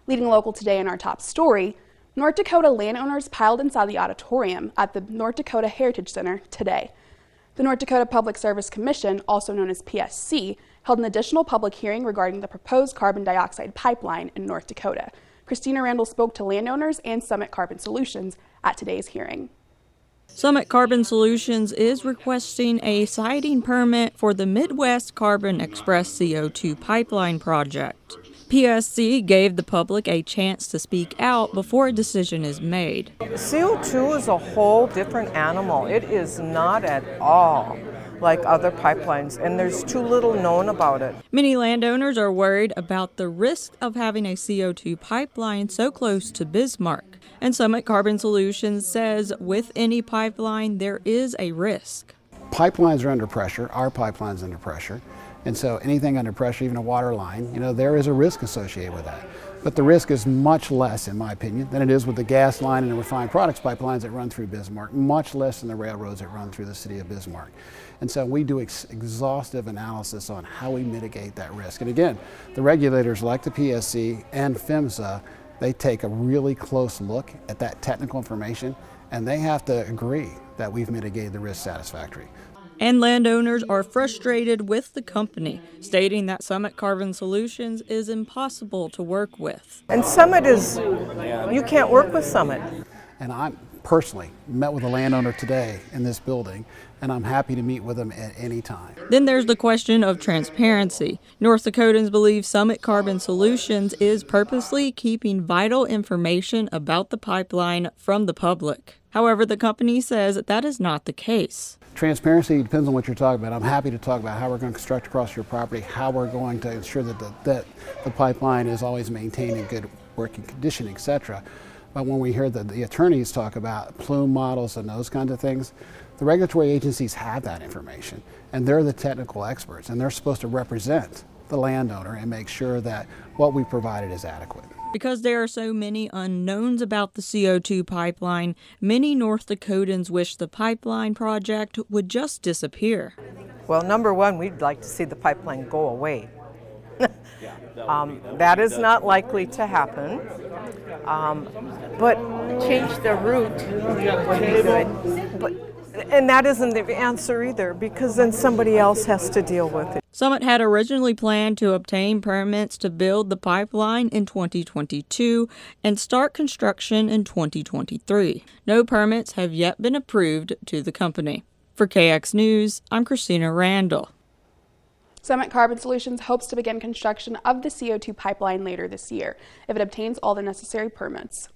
Leading local today in our top story, North Dakota landowners piled inside the auditorium at the North Dakota Heritage Center today. The North Dakota Public Service Commission, also known as PSC, held an additional public hearing regarding the proposed carbon dioxide pipeline in North Dakota. Christina Randall spoke to landowners and Summit Carbon Solutions at today's hearing. Summit Carbon Solutions is requesting a siting permit for the Midwest Carbon Express CO2 Pipeline project. PSC gave the public a chance to speak out before a decision is made. CO2 is a whole different animal. It is not at all like other pipelines, and there's too little known about it. Many landowners are worried about the risk of having a CO2 pipeline so close to Bismarck. And Summit Carbon Solutions says with any pipeline, there is a risk. Pipelines are under pressure. Our pipeline's under pressure. And so anything under pressure, even a water line, there is a risk associated with that. But the risk is much less, in my opinion, than it is with the gas line and the refined products pipelines that run through Bismarck, much less than the railroads that run through the city of Bismarck. And so we do exhaustive analysis on how we mitigate that risk. And again, the regulators like the PSC and PHMSA, they take a really close look at that technical information, and they have to agree that we've mitigated the risk satisfactorily. And landowners are frustrated with the company, stating that Summit Carbon Solutions is impossible to work with. And Summit is, you can't work with Summit. And I personally met with a landowner today in this building, and I'm happy to meet with them at any time. Then there's the question of transparency. North Dakotans believe Summit Carbon Solutions is purposely keeping vital information about the pipeline from the public. However, the company says that is not the case. Transparency depends on what you're talking about. I'm happy to talk about how we're going to construct across your property, how we're going to ensure that the pipeline is always maintained in good working condition, etc. But when we hear the attorneys talk about plume models and those kinds of things, the regulatory agencies have that information, and they're the technical experts, and they're supposed to represent the landowner and make sure that what we provided is adequate. Because there are so many unknowns about the CO2 pipeline, many North Dakotans wish the pipeline project would just disappear. Well, number one, we'd like to see the pipeline go away. That is not likely to happen. But change the route would be good. And that isn't the answer either, because then somebody else has to deal with it. Summit had originally planned to obtain permits to build the pipeline in 2022 and start construction in 2023. No permits have yet been approved to the company. For KX News, I'm Christina Randall. Summit Carbon Solutions hopes to begin construction of the CO2 pipeline later this year if it obtains all the necessary permits.